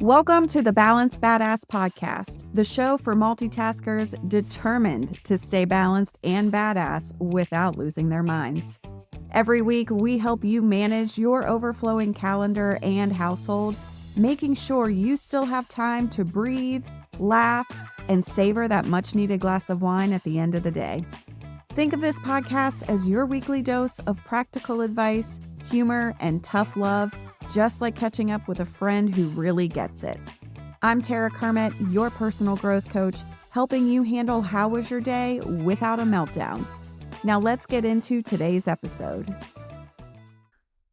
Welcome to the Balanced Badass Podcast, the show for multitaskers determined to stay balanced and badass without losing their minds. Every week, we help you manage your overflowing calendar and household, making sure you still have time to breathe, laugh, and savor that much-needed glass of wine at the end of the day. Think of this podcast as your weekly dose of practical advice, humor, and tough love, just like catching up with a friend who really gets it. I'm Tara Kermiet, your personal growth coach, helping you handle how was your day without a meltdown. Now let's get into today's episode.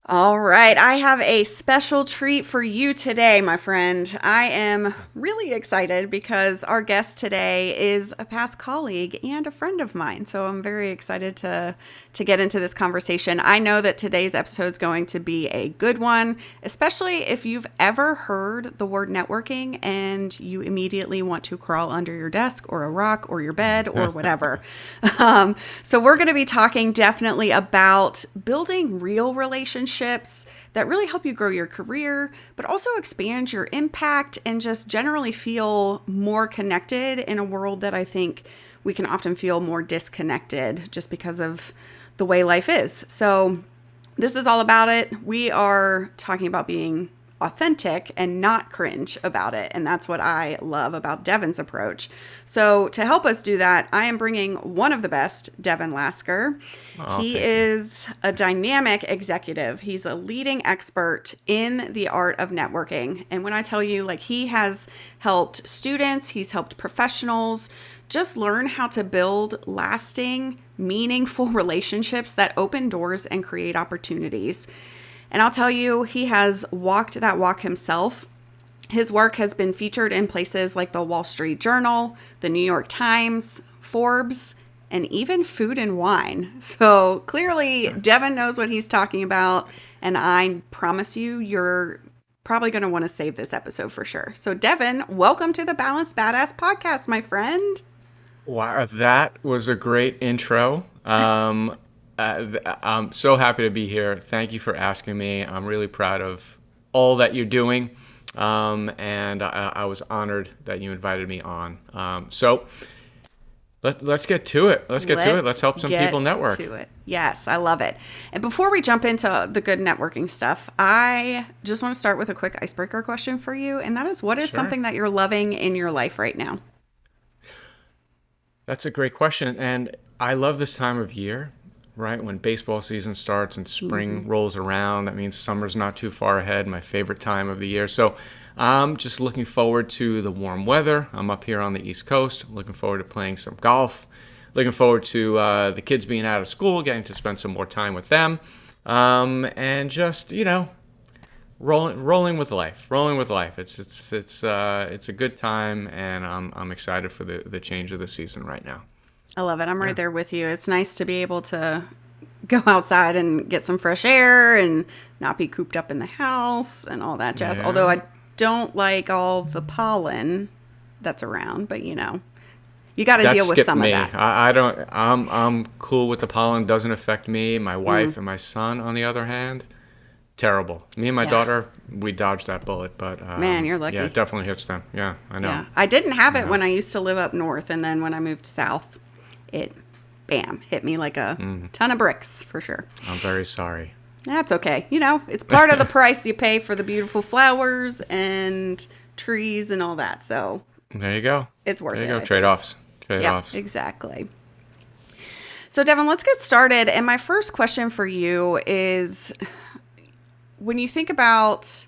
All right, I have a special treat for you today, my friend. I am really excited because our guest today is a past colleague and a friend of mine. So I'm very excited to get into this conversation. I know that today's episode is going to be a good one, especially if you've ever heard the word networking and you immediately want to crawl under your desk or a rock or your bed or whatever. So we're going to be talking definitely about building real relationships that really help you grow your career, but also expand your impact and just generally feel more connected in a world that I think we can often feel more disconnected just because of the way life is. So this is all about it. We are talking about being authentic and not cringe about it. And that's what I love about Devin's approach. So to help us do that, I am bringing one of the best, Devin Lasker. He is a dynamic executive. He's a leading expert in the art of networking. And when I tell you, like, he has helped students, he's helped professionals just learn how to build lasting, meaningful relationships that open doors and create opportunities. And I'll tell you, he has walked that walk himself. His work has been featured in places like the Wall Street Journal, the New York Times, Forbes, and even Food and Wine. So clearly, Devin knows what he's talking about. And I promise you, you're probably going to want to save this episode for sure. So Devin, welcome to the Balanced Badass Podcast, my friend. Wow, that was a great intro. I'm so happy to be here. Thank you for asking me. I'm really proud of all that you're doing, and I was honored that you invited me on. So let's get to it. Let's help some people network. To it. Yes, I love it. And before we jump into the good networking stuff, I just want to start with a quick icebreaker question for you, and that is, what is something that you're loving in your life right now? That's a great question, and I love this time of year. Right when baseball season starts and spring rolls around, that means summer's not too far ahead, my favorite time of the year. So I'm just looking forward to the warm weather. I'm up here on the East Coast, looking forward to playing some golf, looking forward to the kids being out of school, getting to spend some more time with them, and just, rolling with life. It's a good time, and I'm excited for the change of the season right now. I love it. I'm right there with you. It's nice to be able to go outside and get some fresh air and not be cooped up in the house and all that jazz. Yeah. Although I don't like all the pollen that's around, but you got to deal with some of that. I don't. I'm cool with the pollen. Doesn't affect me. My wife and my son, on the other hand, terrible. Me and my daughter, we dodged that bullet, but man, you're lucky. Yeah, it definitely hits them. Yeah, I know. Yeah. I didn't have it when I used to live up north, and then when I moved south, it hit me like a ton of bricks for sure. I'm very sorry. That's okay. It's part of the price you pay for the beautiful flowers and trees and all that. So there you go. It's worth it. There you go. Trade-offs. Yeah, exactly. So Devin, let's get started. And my first question for you is, when you think about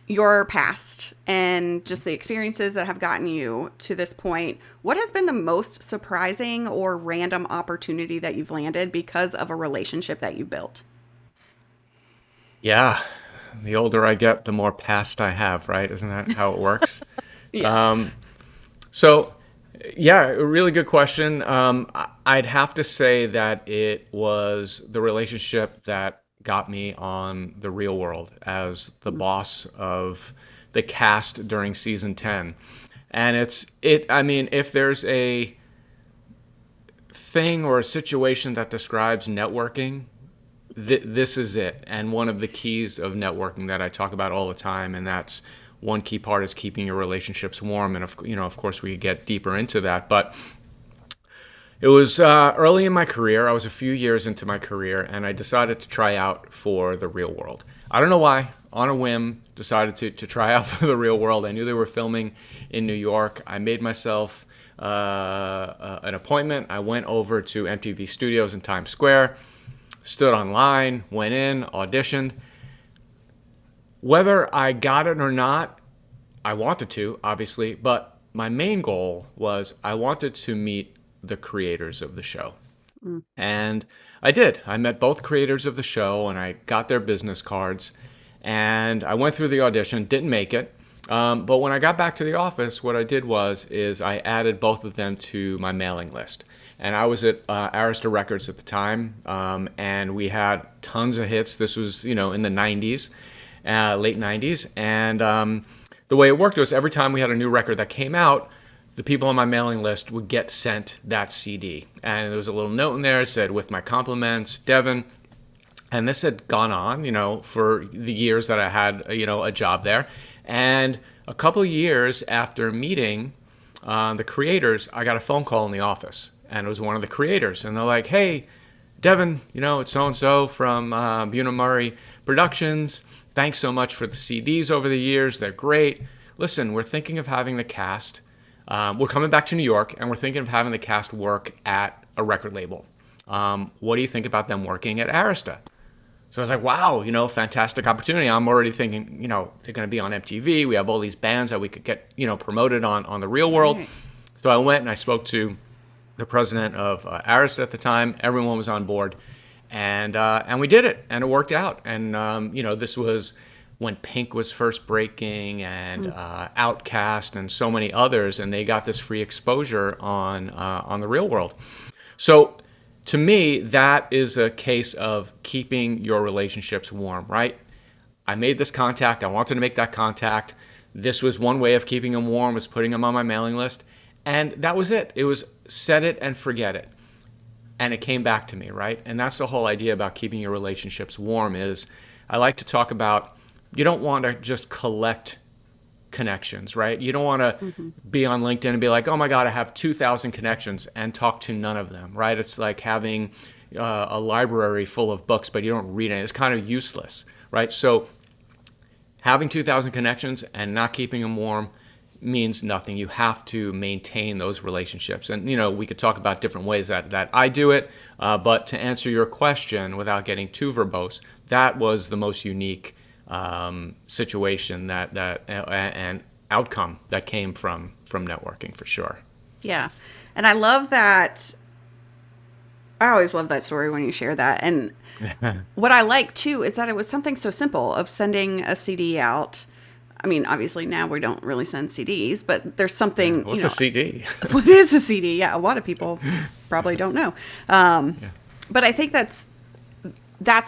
your past and just the experiences that have gotten you to this point, what has been the most surprising or random opportunity that you've landed because of a relationship that you built? Yeah. The older I get, the more past I have, right? Isn't that how it works? Yeah. A really good question. I'd have to say that it was the relationship that got me on The Real World as the boss of the cast during season 10. And if there's a thing or a situation that describes networking, this is it. And one of the keys of networking that I talk about all the time, and that's one key part is keeping your relationships warm. And of course, we could get deeper into that. But it was early in my career. I was a few years into my career, and I decided to try out for the real world. I don't know why. On a whim, decided to try out for the real world. I knew they were filming in New York. I made myself an appointment. I went over to MTV Studios in Times Square, stood online, went in, auditioned. Whether I got it or not, I wanted to, obviously, but my main goal was I wanted to meet the creators of the show. And I did. I met both creators of the show, and I got their business cards. And I went through the audition, didn't make it. But when I got back to the office, what I did is I added both of them to my mailing list. And I was at Arista Records at the time, and we had tons of hits. This was, in the 90s, late 90s. And the way it worked was every time we had a new record that came out, the people on my mailing list would get sent that CD. And there was a little note in there that said, "With my compliments, Devin." And this had gone on, for the years that I had, a job there. And a couple of years after meeting the creators, I got a phone call in the office. And it was one of the creators. And they're like, "Hey, Devin, it's so-and-so from Buna Murray Productions. Thanks so much for the CDs over the years. They're great. Listen, we're thinking of having the cast. We're coming back to New York, and we're thinking of having the cast work at a record label. What do you think about them working at Arista?" So I was like, wow, fantastic opportunity. I'm already thinking, they're going to be on MTV. We have all these bands that we could get, promoted on the real world. Right. So I went and I spoke to the president of Arista at the time. Everyone was on board. And we did it, and it worked out. And, this was when Pink was first breaking, and Outkast and so many others, and they got this free exposure on the real world. So to me, that is a case of keeping your relationships warm, right? I made this contact. I wanted to make that contact. This was one way of keeping them warm, was putting them on my mailing list. And that was it. It was set it and forget it. And it came back to me, right? And that's the whole idea about keeping your relationships warm is I like to talk about you don't want to just collect connections, right? You don't want to be on LinkedIn and be like, "Oh my God, I have 2,000 connections," and talk to none of them, right? It's like having a library full of books, but you don't read it. It's kind of useless, right? So having 2,000 connections and not keeping them warm means nothing. You have to maintain those relationships. And, we could talk about different ways that I do it. But to answer your question without getting too verbose, that was the most unique situation and outcome that came from networking, for sure. Yeah. And I love that. I always love that story when you share that. And what I like too is that it was something so simple of sending a CD out. I mean, obviously now we don't really send CDs, but there's something. What's a CD? What is a CD? Yeah, a lot of people probably don't know. But I think that's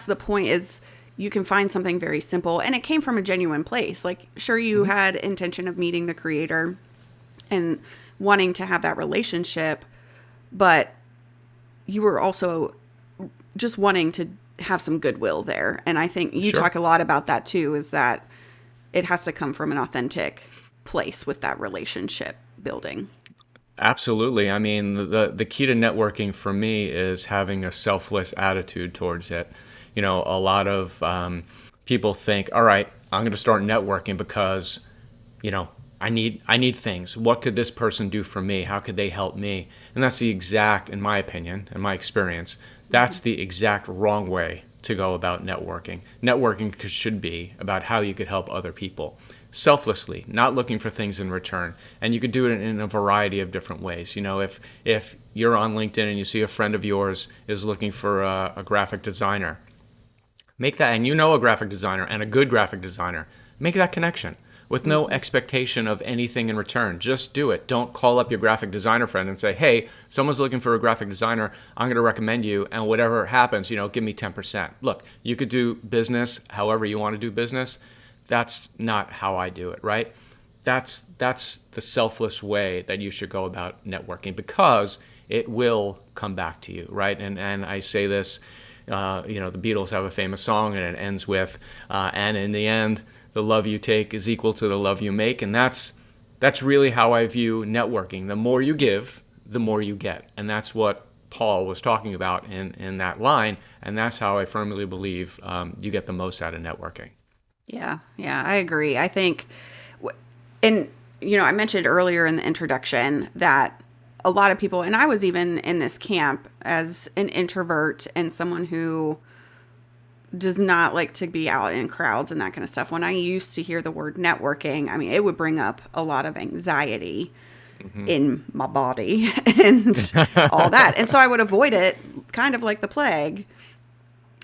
the point is you can find something very simple, and it came from a genuine place. Like, sure, you had intention of meeting the creator and wanting to have that relationship, but you were also just wanting to have some goodwill there. And I think you talk a lot about that too, is that it has to come from an authentic place with that relationship building. Absolutely. I mean, the key to networking for me is having a selfless attitude towards it. A lot of people think, all right, I'm going to start networking because, I need things. What could this person do for me? How could they help me? And that's the exact, in my opinion, in my experience, that's the exact wrong way to go about networking. Networking should be about how you could help other people selflessly, not looking for things in return. And you could do it in a variety of different ways. If you're on LinkedIn and you see a friend of yours is looking for a graphic designer, make that, and a graphic designer and a good graphic designer, make that connection with no expectation of anything in return. Just do it. Don't call up your graphic designer friend and say, "Hey, someone's looking for a graphic designer. I'm going to recommend you, and whatever happens, give me 10%. Look, you could do business however you want to do business. That's not how I do it, right? That's the selfless way that you should go about networking, because it will come back to you, right? And I say this, the Beatles have a famous song, and it ends with, "And in the end, the love you take is equal to the love you make. And that's really how I view networking. The more you give, the more you get. And that's what Paul was talking about in that line. And that's how I firmly believe you get the most out of networking. Yeah, I agree. I think, and I mentioned earlier in the introduction that a lot of people, and I was even in this camp as an introvert and someone who does not like to be out in crowds and that kind of stuff. When I used to hear the word networking, I mean, it would bring up a lot of anxiety in my body and all that. And so I would avoid it kind of like the plague.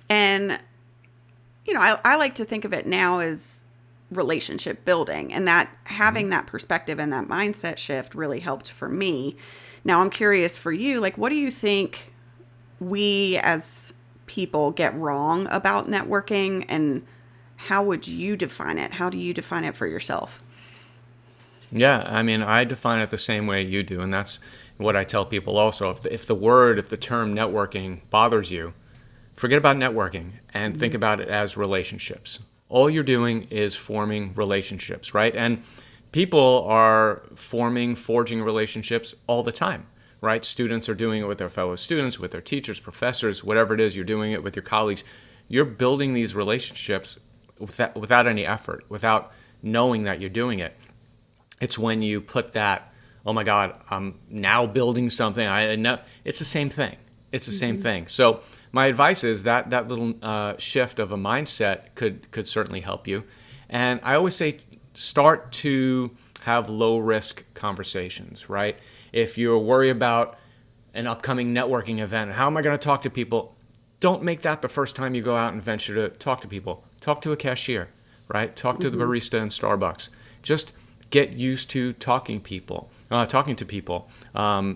And, I like to think of it now as relationship building, and that having that perspective and that mindset shift really helped for me. Now I'm curious for you, like, what do you think we as people get wrong about networking, and how would you define it? How do you define it for yourself? Yeah, I mean, I define it the same way you do, and that's what I tell people also. If the term networking bothers you, forget about networking and think about it as relationships. All you're doing is forming relationships, right? And people are forging relationships all the time, right? Students are doing it with their fellow students, with their teachers, professors, whatever it is, you're doing it with your colleagues. You're building these relationships without any effort, without knowing that you're doing it. It's when you put that, oh my God, I'm now building something. I know it's the same thing. It's the same thing. So my advice is that little shift of a mindset could certainly help you. And I always say start to have low risk conversations, right? If you're worried about an upcoming networking event, how am I going to talk to people? Don't make that the first time you go out and venture to talk to people. Talk to a cashier, right? Talk to the barista in Starbucks. Just get used to talking to people.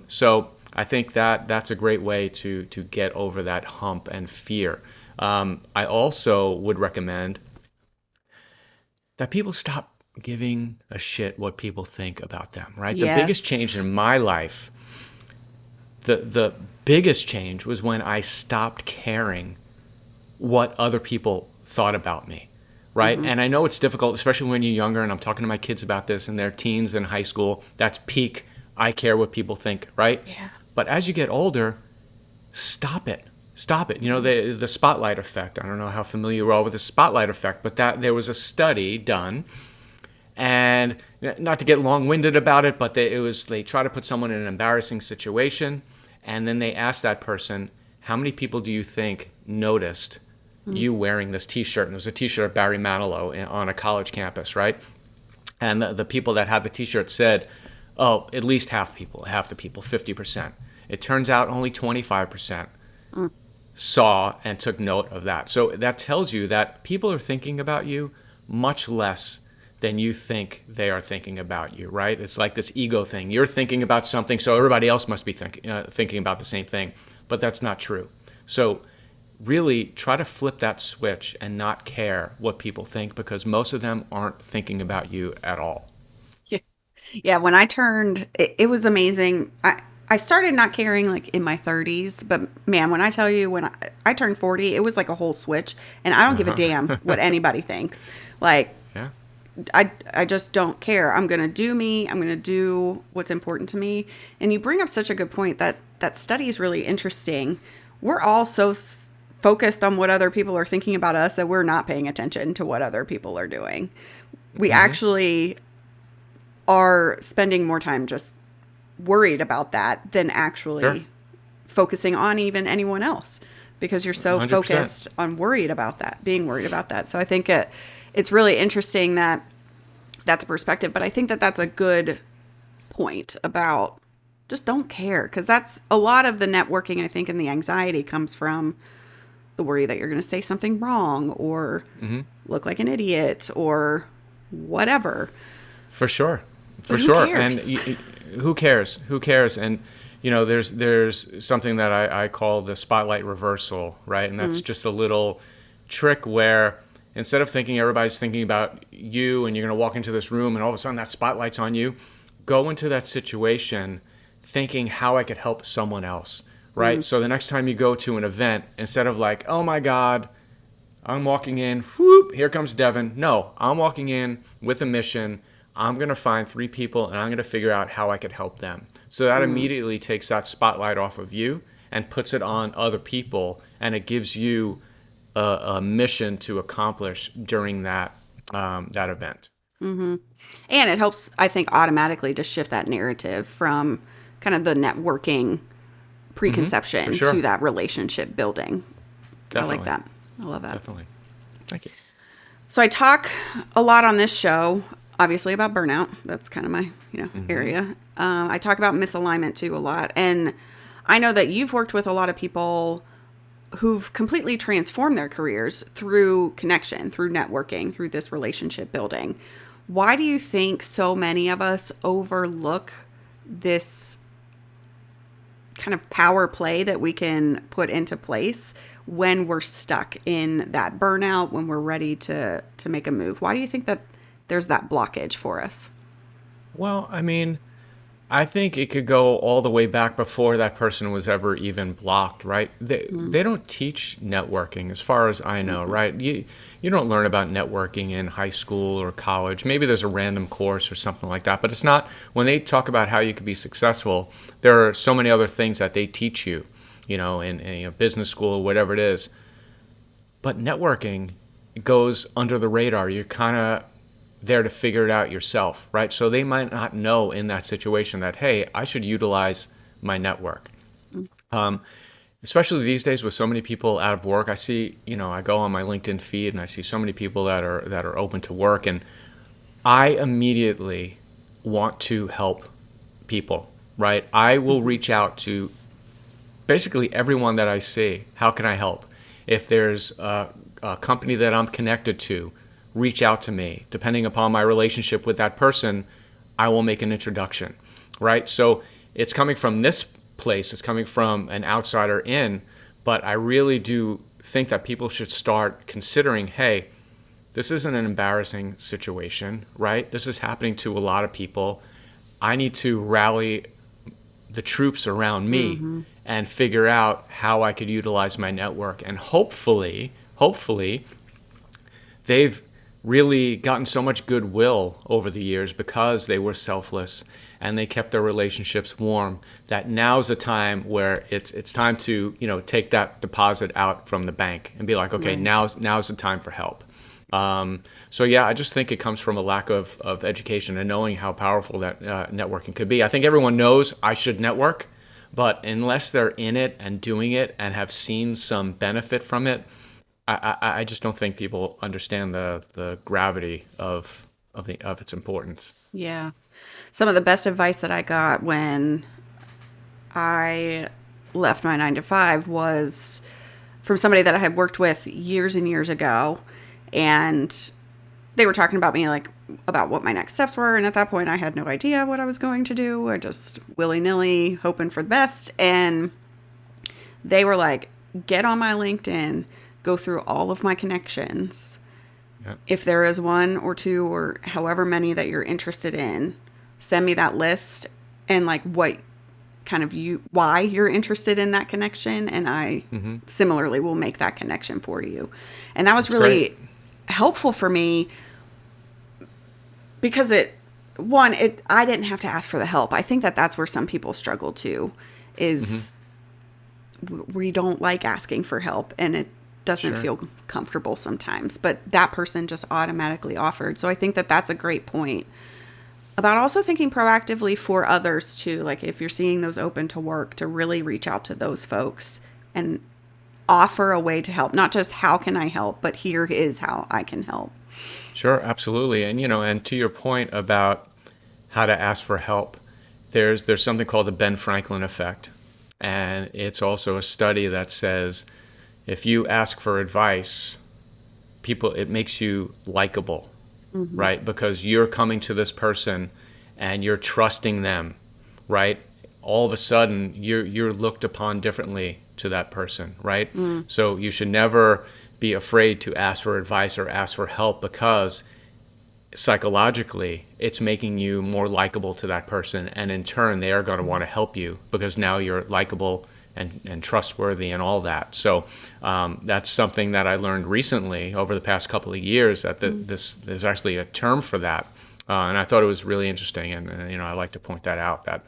So I think that's a great way to get over that hump and fear. I also would recommend that people stop giving a shit what people think about them, right? Yes. The biggest change in my life, the biggest change was when I stopped caring what other people thought about me, right? And I know it's difficult, especially when you're younger, and I'm talking to my kids about this, and they're teens in high school. That's peak I care what people think, right? Yeah. But as you get older, stop it. The spotlight effect. I don't know how familiar you are with the spotlight effect, but that there was a study done, and not to get long-winded about it, but they try to put someone in an embarrassing situation, and then they asked that person, how many people do you think noticed you wearing this T-shirt? And it was a T-shirt of Barry Manilow on a college campus, right? And the people that had the T-shirt said, oh, at least half the people, 50%. It turns out only 25% saw and took note of that. So that tells you that people are thinking about you much less than you think they are thinking about you, right? It's like this ego thing. You're thinking about something, so everybody else must be thinking about the same thing. But that's not true. So really try to flip that switch and not care what people think, because most of them aren't thinking about you at all. Yeah, when I turned, it was amazing. I started not caring like in my 30s, but man, when I tell you, when I turned 40, it was like a whole switch, and I don't give a damn what anybody thinks. Like, Yeah. I just don't care. I'm going to do me. I'm going to do what's important to me. And you bring up such a good point that study is really interesting. We're all so focused on what other people are thinking about us that we're not paying attention to what other people are doing. We actually are spending more time just worried about that than actually focusing on even anyone else, because you're so 100%. Focused on being worried about that. So I think it's really interesting that that's a perspective, but I think that that's a good point about just don't care, because that's a lot of the networking, I think, and the anxiety comes from the worry that you're going to say something wrong or look like an idiot or whatever. For sure. But who cares? And who cares? Who cares? And, there's something that I call the spotlight reversal, right? And that's just a little trick where instead of thinking everybody's thinking about you and you're going to walk into this room and all of a sudden that spotlight's on you, go into that situation thinking how I could help someone else, right? So the next time you go to an event, instead of like, oh my God, I'm walking in, whoop, here comes Devin. No, I'm walking in with a mission. I'm going to find 3 people and I'm going to figure out how I could help them. So that immediately takes that spotlight off of you and puts it on other people, and it gives you a mission to accomplish during that event. And it helps, I think, automatically to shift that narrative from kind of the networking preconception sure. to that relationship building. Definitely. I like that. I love that. Definitely. Thank you. So I talk a lot on this show, obviously, about burnout. That's kind of my area. I talk about misalignment too a lot. And I know that you've worked with a lot of people who've completely transformed their careers through connection, through networking, through this relationship building. Why do you think so many of us overlook this kind of power play that we can put into place when we're stuck in that burnout, when we're ready to make a move? Why do you think that there's that blockage for us? Well, I mean, I think it could go all the way back before that person was ever even blocked, right? They don't teach networking as far as I know, right? You don't learn about networking in high school or college. Maybe there's a random course or something like that, but it's not, when they talk about how you could be successful, there are so many other things that they teach you, in business school or whatever it is. But networking goes under the radar. You're kind of there to figure it out yourself, right? So they might not know in that situation that, hey, I should utilize my network. Especially these days with so many people out of work, I see, I go on my LinkedIn feed and I see so many people that are open to work, and I immediately want to help people, right? I will reach out to basically everyone that I see. How can I help? If there's a company that I'm connected to, reach out to me. Depending upon my relationship with that person, I will make an introduction, right? So it's coming from this place. It's coming from an outsider in, but I really do think that people should start considering, hey, this isn't an embarrassing situation, right? This is happening to a lot of people. I need to rally the troops around me and figure out how I could utilize my network. And hopefully, they've really gotten so much goodwill over the years because they were selfless and they kept their relationships warm, that now's the time where it's time to take that deposit out from the bank and be like, okay, now's the time for help. So yeah, I just think it comes from a lack of education and knowing how powerful that networking could be. I think everyone knows I should network, but unless they're in it and doing it and have seen some benefit from it, I just don't think people understand the gravity of its importance. Yeah. Some of the best advice that I got when I left my 9-to-5 was from somebody that I had worked with years and years ago. And they were talking about me, about what my next steps were. And at that point, I had no idea what I was going to do. I just willy-nilly hoping for the best. And they were like, get on my LinkedIn, go through all of my connections. Yep. If there is 1 or 2 or however many that you're interested in, send me that list and what kind of why you're interested in that connection. And I similarly will make that connection for you. And that was That's really great. Helpful for me because I didn't have to ask for the help. I think that that's where some people struggle too, is we don't like asking for help and it doesn't feel comfortable sometimes, but that person just automatically offered. So I think that that's a great point about also thinking proactively for others too. Like if you're seeing those open to work, to really reach out to those folks and offer a way to help, not just how can I help, but here is how I can help. Sure, absolutely. And, and to your point about how to ask for help, there's something called the Ben Franklin effect. And it's also a study that says if you ask for advice, it makes you likable, right? Because you're coming to this person and you're trusting them, right? All of a sudden, you're looked upon differently to that person, right? So you should never be afraid to ask for advice or ask for help, because psychologically, it's making you more likable to that person. And in turn, they are going to want to help you because now you're likable and trustworthy and all that. So that's something that I learned recently over the past couple of years, that this there's actually a term for that. And I thought it was really interesting. And, I like to point that out, that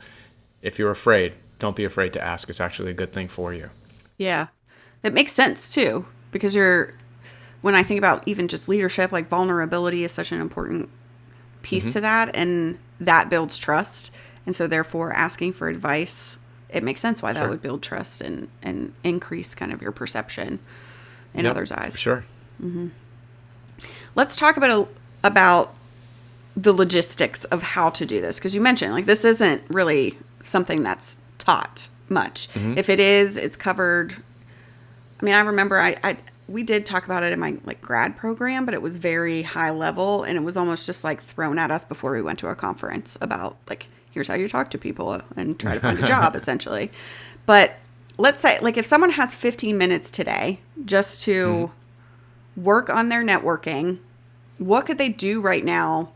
if you're afraid, don't be afraid to ask. It's actually a good thing for you. Yeah. It makes sense too, because when I think about even just leadership, like vulnerability is such an important piece to that, and that builds trust. And so therefore asking for advice, it makes sense why that would build trust and increase kind of your perception in others' eyes. Sure. Let's talk about the logistics of how to do this, because you mentioned like this isn't really something that's taught much. If it is, it's covered. I mean, I remember we did talk about it in my like grad program, but it was very high level, and it was almost just like thrown at us before we went to a conference about like, here's how you talk to people and try to find a job essentially. But let's say like if someone has 15 minutes today just to work on their networking, what could they do right now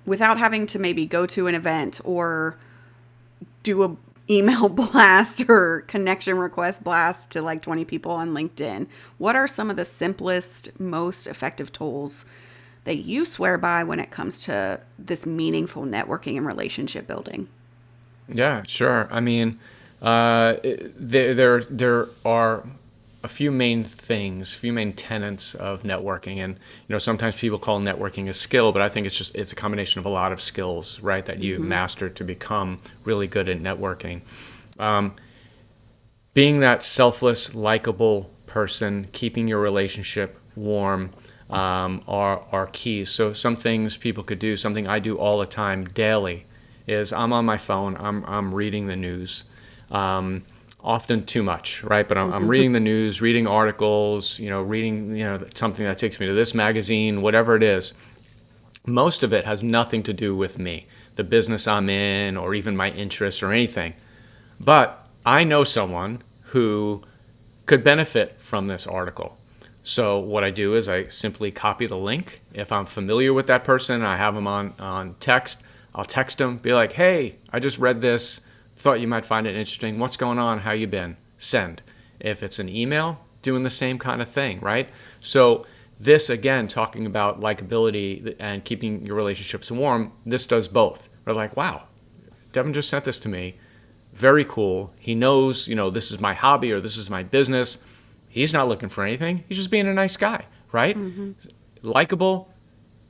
without having to maybe go to an event or do a email blast or connection request blast to like 20 people on LinkedIn? What are some of the simplest, most effective tools that you swear by when it comes to this meaningful networking and relationship building? Yeah, sure. I mean, there are a few main tenets of networking, and sometimes people call networking a skill, but I think it's a combination of a lot of skills, right, that you master to become really good at networking. Being that selfless, likable person, keeping your relationship warm, are keys. So some things people could do, something I do all the time daily, is I'm on my phone, I'm reading the news. Often too much, right? But I'm reading the news, reading articles, reading, something that takes me to this magazine, whatever it is. Most of it has nothing to do with me, the business I'm in, or even my interests or anything. But I know someone who could benefit from this article. So what I do is I simply copy the link. If I'm familiar with that person, I have them on text, I'll text them, be like, hey, I just read this. Thought you might find it interesting. What's going on? How you been? Send. If it's an email, doing the same kind of thing, right? So this, again, talking about likability and keeping your relationships warm, this does both. We're like, wow, Devin just sent this to me. Very cool. He knows, this is my hobby or this is my business. He's not looking for anything. He's just being a nice guy, right? Likable,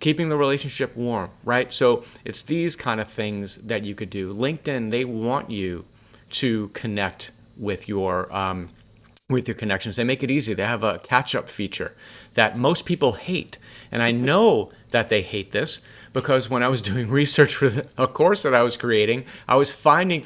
keeping the relationship warm, right? So it's these kind of things that you could do. LinkedIn, they want you to connect with your connections. They make it easy. They have a catch-up feature that most people hate. And I know that they hate this because when I was doing research for a course that I was creating, I was finding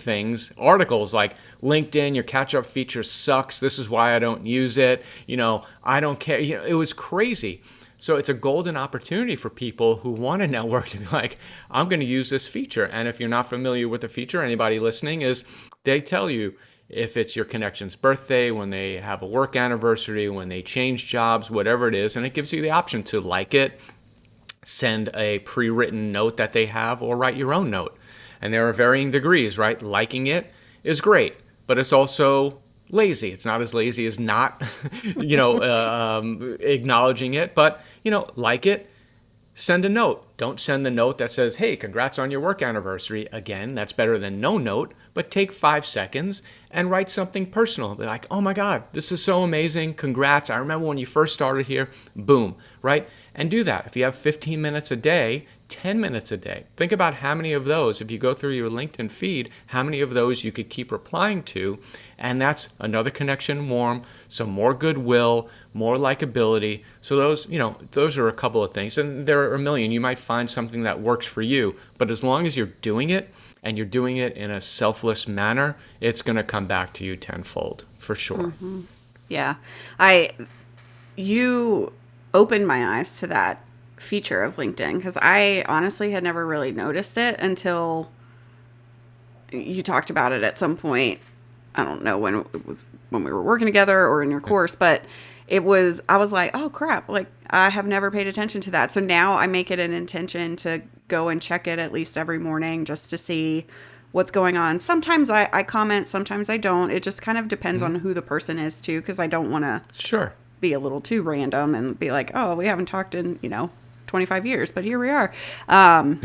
articles like, LinkedIn, your catch-up feature sucks. This is why I don't use it. I don't care. It was crazy. So it's a golden opportunity for people who want to network to be like, I'm going to use this feature. And if you're not familiar with the feature, anybody listening, they tell you if it's your connection's birthday, when they have a work anniversary, when they change jobs, whatever it is. And it gives you the option to like it, send a pre-written note that they have, or write your own note. And there are varying degrees, right? Liking it is great, but it's also lazy. It's not as lazy as not, acknowledging it, but, like it, send a note. Don't send the note that says, hey, congrats on your work anniversary. Again, that's better than no note, but take 5 seconds and write something personal. Be like, oh my God, this is so amazing. Congrats. I remember when you first started here. Boom, right? And do that. If you have 15 minutes a day, 10 minutes a day, think about how many of those, if you go through your LinkedIn feed, how many of those you could keep replying to. And that's another connection warm, some more goodwill, more likability. So those are a couple of things. And there are a million. You might find something that works for you. But as long as you're doing it, and you're doing it in a selfless manner, it's going to come back to you tenfold, for sure. Yeah. You opened my eyes to that feature of LinkedIn, because I honestly had never really noticed it until you talked about it at some point. I don't know when it was, when we were working together or in your course, but I was like, oh crap, like I have never paid attention to that. So now I make it an intention to go and check it at least every morning just to see what's going on. Sometimes I comment, sometimes I don't. It just kind of depends on who the person is too, because I don't want to Sure. be a little too random and be like, oh, we haven't talked in, 25 years, but here we are. But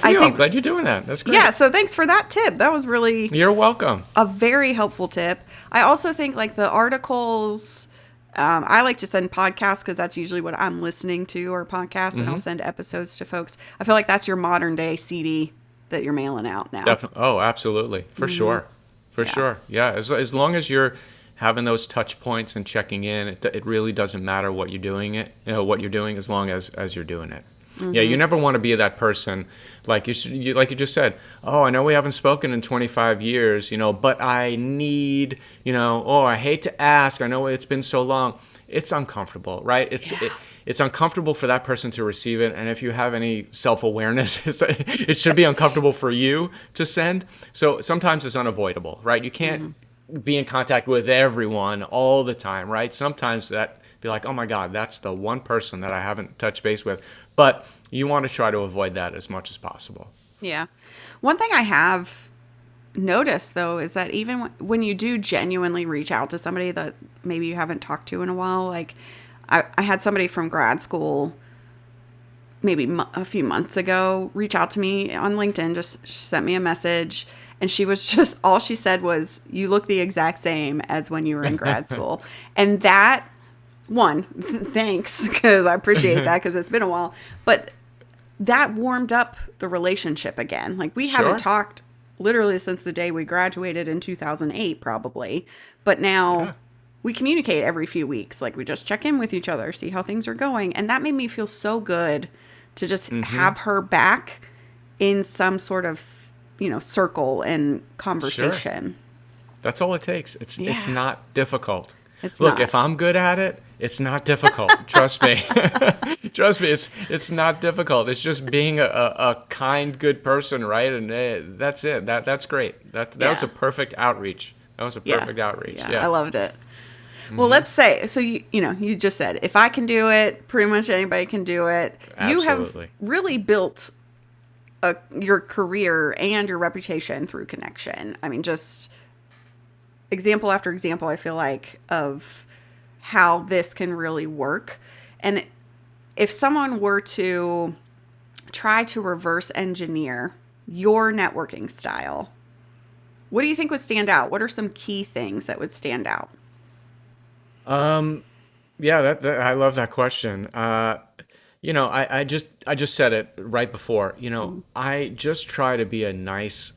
I'm glad you're doing that. That's great. Yeah, so thanks for that tip. That was really You're welcome. a very helpful tip. I also think like the articles, I like to send podcasts because that's usually what I'm listening to, or podcasts, and I'll send episodes to folks. I feel like that's your modern day CD that you're mailing out now. Definitely. Oh, absolutely. For sure. For sure. Yeah. As long as you're having those touch points and checking in, it really doesn't matter what you're doing what you're doing, as long as you're doing it. Yeah, you never want to be that person like like you just said. Oh, I know we haven't spoken in 25 years, but I need, I hate to ask. I know it's been so long. It's uncomfortable, right? It's uncomfortable for that person to receive it, and if you have any self-awareness, it should be uncomfortable for you to send. So sometimes it's unavoidable, right? You can't be in contact with everyone all the time, right? Sometimes that be like, oh my God, that's the one person that I haven't touched base with. But you want to try to avoid that as much as possible. Yeah. One thing I have noticed, though, is that even when you do genuinely reach out to somebody that maybe you haven't talked to in a while, like I had somebody from grad school maybe a few months ago reach out to me on LinkedIn, just sent me a message. And she was just, all she said was, you look the exact same as when you were in grad school. And that, thanks, because I appreciate that, because it's been a while. But that warmed up the relationship again. Like, we haven't talked literally since the day we graduated in 2008, probably. But now we communicate every few weeks. Like, we just check in with each other, see how things are going. And that made me feel so good to just have her back in some sort of circle and conversation. Sure. That's all it takes. It's not difficult. Look, if I'm good at it, it's not difficult. Trust me. Trust me. It's not difficult. It's just being a kind, good person, right? And that's it. That's great. That was a perfect outreach. That was a perfect outreach. Yeah, I loved it. Well, let's say, so you just said, if I can do it, pretty much anybody can do it. Absolutely. You have really built your career and your reputation through connection. I mean, just example after example, I feel like, of how this can really work. And if someone were to try to reverse engineer your networking style, what do you think would stand out? What are some key things that would stand out? Yeah, I love that question. I just said it right before. I just try to be a nice,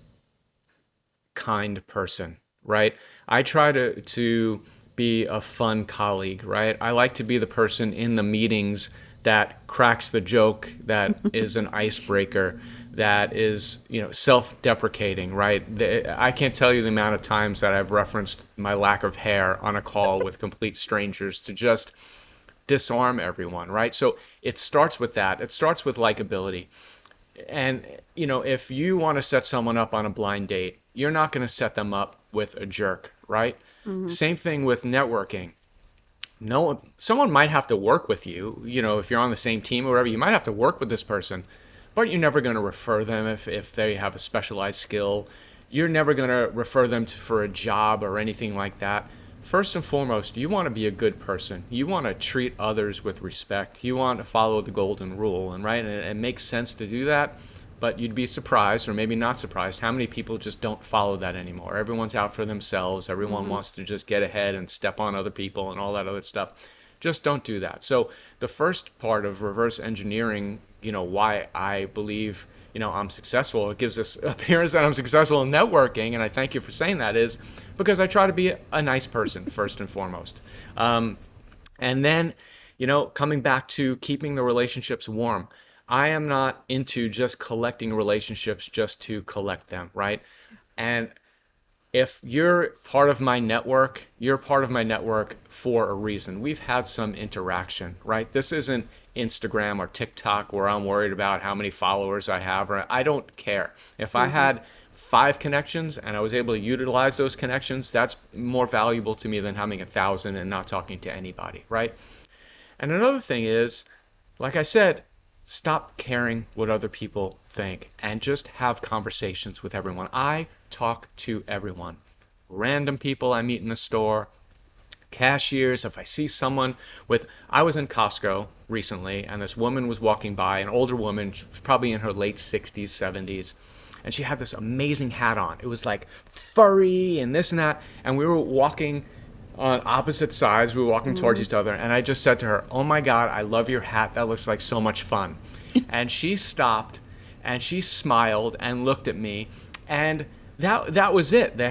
kind person, right? I try to be a fun colleague, right? I like to be the person in the meetings that cracks the joke, that is an icebreaker, that is, self-deprecating, right? I can't tell you the amount of times that I've referenced my lack of hair on a call with complete strangers to just disarm everyone, right? So it starts with that. It starts with likability. And, if you want to set someone up on a blind date, you're not going to set them up with a jerk, right? Same thing with networking. No, someone might have to work with you, if you're on the same team or whatever, you might have to work with this person, but you're never going to refer them if they have a specialized skill. You're never going to refer them for a job or anything like that. First and foremost, you want to be a good person. You want to treat others with respect. You want to follow the golden rule, and it makes sense to do that. But you'd be surprised, or maybe not surprised, how many people just don't follow that anymore. Everyone's out for themselves. Everyone wants to just get ahead and step on other people and all that other stuff. Just don't do that. So the first part of reverse engineering, why I believe, I'm successful, it gives this appearance that I'm successful in networking, and I thank you for saying that, is because I try to be a nice person first and foremost. And then, coming back to keeping the relationships warm. I am not into just collecting relationships just to collect them, right? And if you're part of my network, you're part of my network for a reason. We've had some interaction, right? This isn't Instagram or TikTok where I'm worried about how many followers I have, or I don't care. If I had 5 connections and I was able to utilize those connections, that's more valuable to me than having 1,000 and not talking to anybody, right? And another thing is, like I said, stop caring what other people think and just have conversations with everyone. I talk to everyone. Random people I meet in the store, cashiers, if I see someone I was in Costco recently, and this woman was walking by, an older woman, she was probably in her late 60s, 70s, and she had this amazing hat on. It was like furry and this and that, and we were walking on opposite sides. We were walking towards each other, and I just said to her, "Oh my God, I love your hat. That looks like so much fun." And she stopped, and she smiled and looked at me, and that was it. They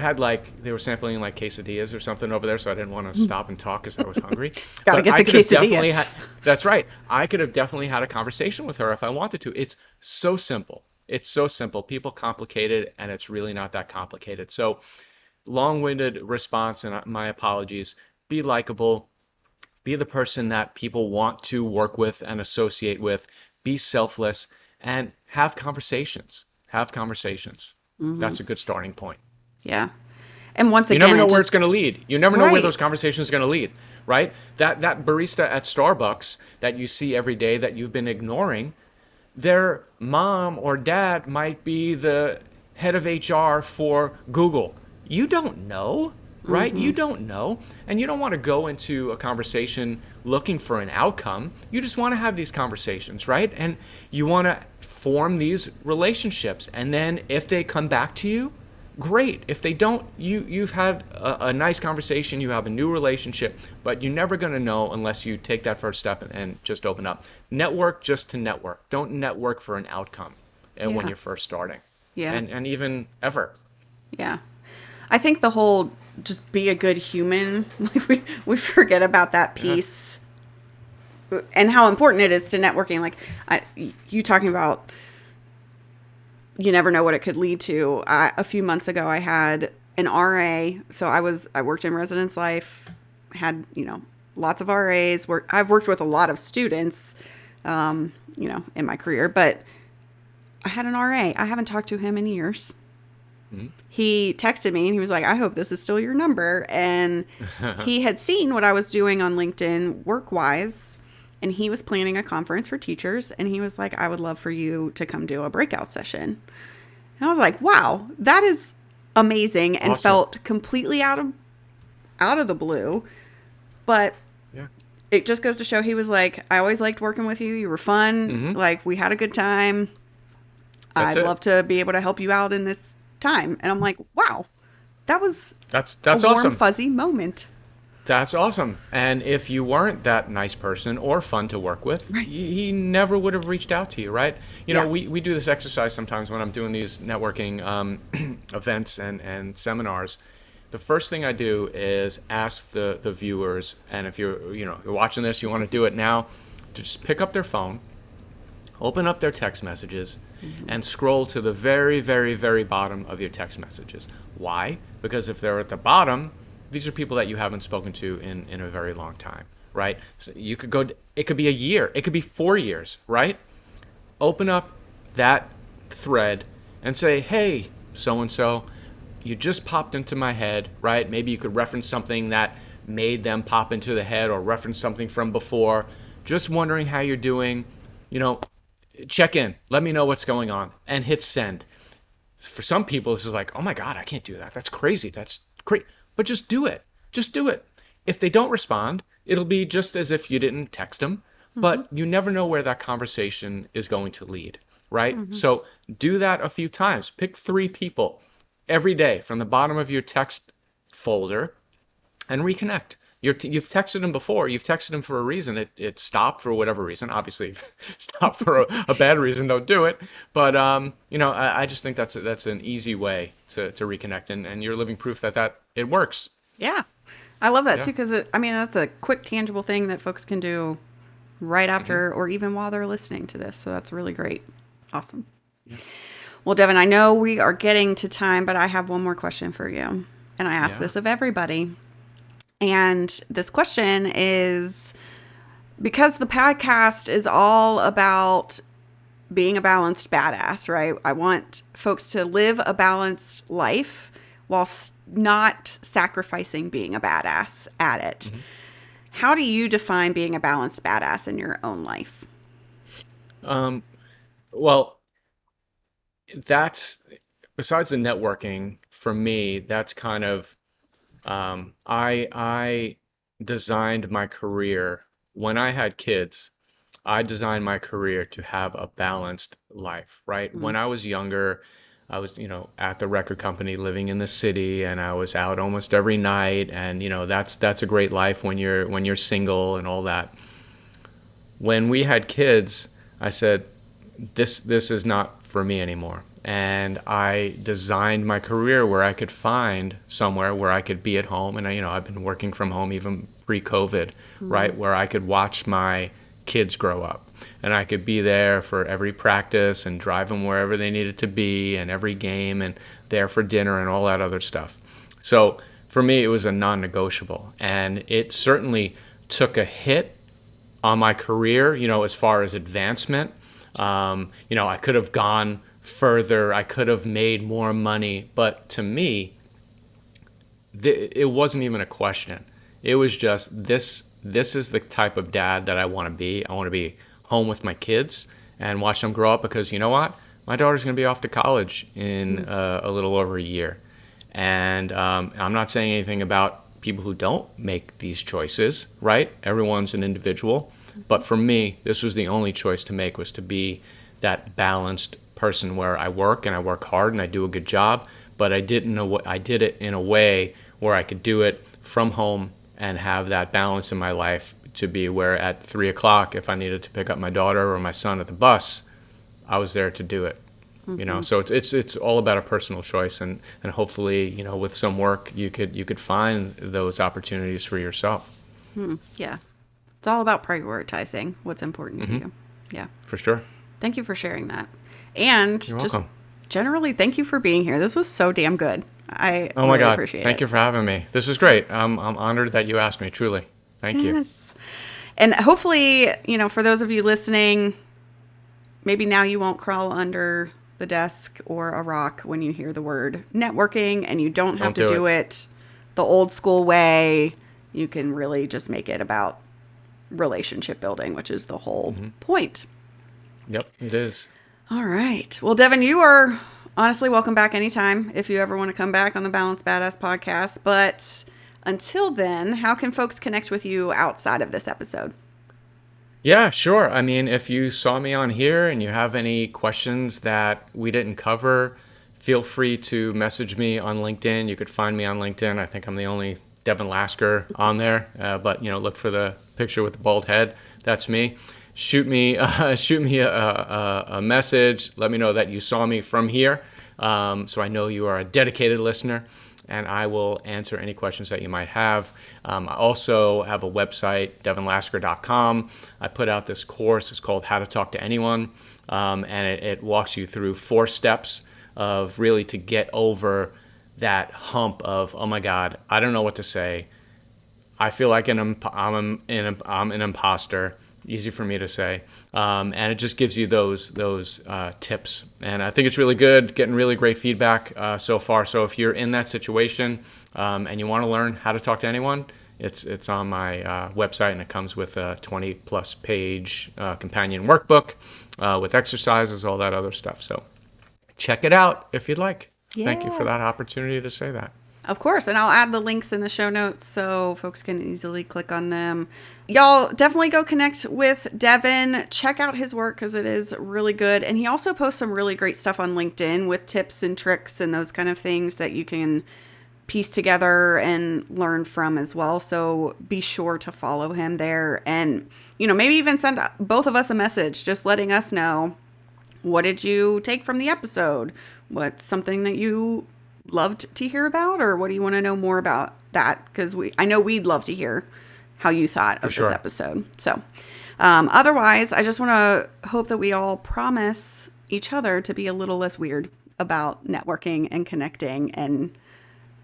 were sampling like quesadillas or something over there, so I didn't want to stop and talk because I was hungry. Gotta get the quesadilla. That's right. I could have definitely had a conversation with her if I wanted to. It's so simple. It's so simple. People complicate it, and it's really not that complicated. So, long-winded response, and my apologies. Be likable. Be the person that people want to work with and associate with. Be selfless, and have conversations. Have conversations. That's a good starting point. Yeah. And once again, you never know where it's going to lead. You never know where Right. those conversations are going to lead, right? That barista at Starbucks that you see every day that you've been ignoring, their mom or dad might be the head of HR for Google. You don't know, right? You don't know. And you don't want to go into a conversation looking for an outcome. You just want to have these conversations, right? And you want to form these relationships. And then if they come back to you, great. If they don't, you've had a nice conversation, you have a new relationship, but you're never going to know unless you take that first step and just open up. Network just to network. Don't network for an outcome when you're first starting. Yeah. And even ever. Yeah. I think the whole just be a good human, like we forget about that piece and how important it is to networking. Like you talking about, you never know what it could lead to. A few months ago, I had an RA. So I worked in residence life, had, lots of RAs. I've worked with a lot of students, in my career, but I had an RA. I haven't talked to him in years. He texted me and he was like, "I hope this is still your number." And he had seen what I was doing on LinkedIn work-wise, and he was planning a conference for teachers. And he was like, "I would love for you to come do a breakout session." And I was like, wow, that is amazing, and Awesome. felt completely out of the blue. But it just goes to show, he was like, "I always liked working with you. You were fun. Like, we had a good time. I'd love to be able to help you out in this time." And I'm like, wow, that's a warm, awesome. fuzzy moment. That's awesome. And if you weren't that nice person or fun to work with, Right. he never would have reached out to you, right? You know, Yeah. we do this exercise sometimes when I'm doing these networking events and seminars. The first thing I do is ask the viewers, and if you're watching this, you want to do it now, to just pick up their phone, open up their text messages, and scroll to the very, very, very bottom of your text messages. Why? Because if they're at the bottom, these are people that you haven't spoken to in a very long time, right? So you could go, it could be a year, it could be 4 years, right? Open up that thread and say, "Hey, so-and-so, you just popped into my head," right? Maybe you could reference something that made them pop into the head, or reference something from before. Just wondering how you're doing, check in, let me know what's going on, and hit send. For some people, this is like, "Oh my God, I can't do that. That's crazy. That's great." But just do it. Just do it. If they don't respond, it'll be just as if you didn't text them, but you never know where that conversation is going to lead, right? So do that a few times. Pick 3 people every day from the bottom of your text folder and reconnect. You've texted them before. You've texted them for a reason. It stopped for whatever reason. Obviously, stop for a bad reason, don't do it. But I just think that's an easy way to reconnect, and you're living proof that it works. Yeah. I love that too, because that's a quick, tangible thing that folks can do right after or even while they're listening to this. So that's really great. Awesome. Yeah. Well, Devin, I know we are getting to time, but I have one more question for you. And I ask this of everybody. And this question is, because the podcast is all about being a balanced badass, right? I want folks to live a balanced life while not sacrificing being a badass at it. How do you define being a balanced badass in your own life? Well, that's besides the networking for me, that's kind of I designed my career when I had kids. I designed my career to have a balanced life, right? Mm. When I was younger, I was, at the record company living in the city and I was out almost every night and that's a great life when you're single and all that. When we had kids, I said this is not for me anymore. And I designed my career where I could find somewhere where I could be at home. And I've been working from home even pre-COVID, right? Where I could watch my kids grow up and I could be there for every practice and drive them wherever they needed to be and every game and there for dinner and all that other stuff. So for me, it was a non-negotiable. And it certainly took a hit on my career, as far as advancement. I could have gone further, I could have made more money, but to me, it wasn't even a question. It was just this is the type of dad that I want to be. I want to be home with my kids and watch them grow up because you know what? My daughter's going to be off to college in a little over a year. And I'm not saying anything about people who don't make these choices, right? Everyone's an individual. But for me, this was the only choice to make, was to be that balanced person where I work and I work hard and I do a good job, but I did it in a way where I could do it from home and have that balance in my life to be where at 3 o'clock, if I needed to pick up my daughter or my son at the bus, I was there to do it. So it's all about a personal choice, and hopefully, with some work you could find those opportunities for yourself. Yeah. It's all about prioritizing what's important to you. Yeah. For sure. Thank you for sharing that. And You're just welcome. generally, thank you for being here. This was so damn good. I Oh my really God. appreciate it. Thank you for having me. This was great. I'm honored that you asked me, truly. Thank you. Yes. And hopefully, for those of you listening, maybe now you won't crawl under the desk or a rock when you hear the word networking, and you don't have to do it the old school way. You can really just make it about relationship building, which is the whole point. Yep, it is. All right. Well, Devin, you are honestly welcome back anytime if you ever want to come back on the Balanced Badass podcast. But until then, how can folks connect with you outside of this episode? Yeah, sure. I mean, if you saw me on here and you have any questions that we didn't cover, feel free to message me on LinkedIn. You could find me on LinkedIn. I think I'm the only Devin Lasker on there, but look for the picture with the bald head. That's me. Shoot me a message. Let me know that you saw me from here, so I know you are a dedicated listener, and I will answer any questions that you might have. I also have a website, devinlasker.com. I put out this course. It's called How to Talk to Anyone, and it walks you through 4 steps of really to get over that hump of, oh my God, I don't know what to say. I feel like I'm an imposter. Easy for me to say. And it just gives you those tips. And I think it's really good, getting really great feedback so far. So if you're in that situation and you want to learn how to talk to anyone, it's on my website, and it comes with a 20+ page companion workbook with exercises, all that other stuff. So check it out if you'd like. Yeah. Thank you for that opportunity to say that. Of course. And I'll add the links in the show notes so folks can easily click on them. Y'all definitely go connect with Devin. Check out his work because it is really good. And he also posts some really great stuff on LinkedIn with tips and tricks and those kind of things that you can piece together and learn from as well. So be sure to follow him there. And, maybe even send both of us a message just letting us know, what did you take from the episode? What's something that you loved to hear about, or what do you want to know more about that? Because I know we'd love to hear how you thought of this episode. So otherwise, I just want to hope that we all promise each other to be a little less weird about networking and connecting, and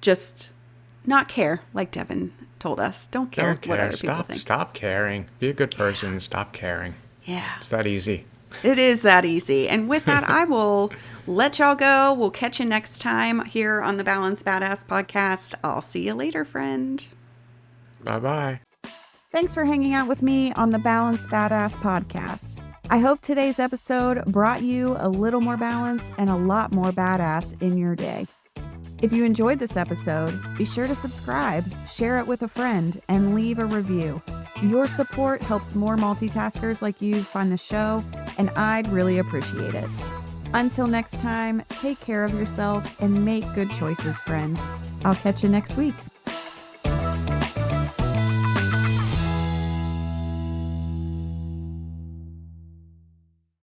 just not care, like Devin told us. Don't care what other people think. Stop caring. Be a good person. Stop caring. Yeah. It's that easy. It is that easy. And with that, I will let y'all go. We'll catch you next time here on the Balanced Badass podcast. I'll see you later, friend. Bye-bye. Thanks for hanging out with me on the Balanced Badass podcast. I hope today's episode brought you a little more balance and a lot more badass in your day. If you enjoyed this episode, be sure to subscribe, share it with a friend, and leave a review. Your support helps more multitaskers like you find the show, and I'd really appreciate it. Until next time, take care of yourself and make good choices, friend. I'll catch you next week.